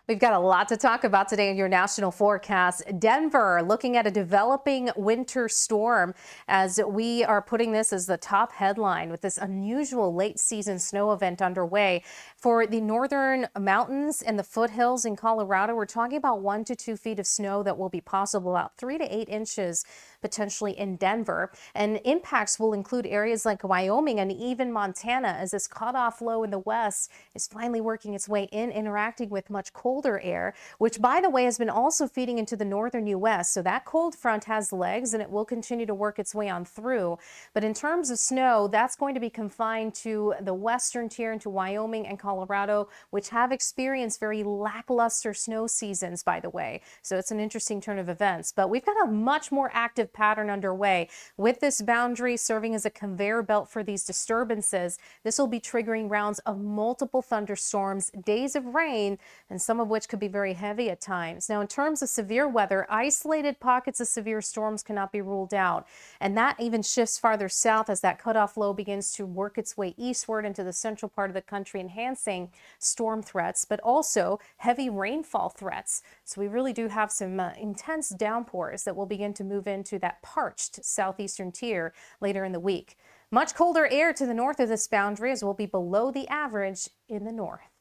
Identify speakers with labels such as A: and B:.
A: We've got a lot to talk about today in your national forecast. Denver looking at a developing winter storm as we are putting this as the top headline with this unusual late season snow event underway. For the northern mountains and the foothills in Colorado, we're talking about 1 to 2 feet of snow that will be possible, about 3 to 8 inches potentially in Denver. And impacts will include areas like Wyoming and even Montana as this cutoff low in the west is finally working its way in, interacting with much colder air, which, by the way, has been also feeding into the northern U.S. So that cold front has legs and it will continue to work its way on through. But in terms of snow, that's going to be confined to the western tier into Wyoming and Colorado, which have experienced very lackluster snow seasons, by the way. So it's an interesting turn of events. But we've got a much more active pattern underway with this boundary serving as a conveyor belt for these disturbances. This will be triggering rounds of multiple thunderstorms, days of rain, and some of which could be very heavy at times. Now, in terms of severe weather, isolated pockets of severe storms cannot be ruled out. And that even shifts farther south as that cutoff low begins to work its way eastward into the central part of the country, enhancing storm threats, but also heavy rainfall threats. So we really do have some intense downpours that will begin to move into that parched southeastern tier later in the week. Much colder air to the north of this boundary as we'll be below the average in the north.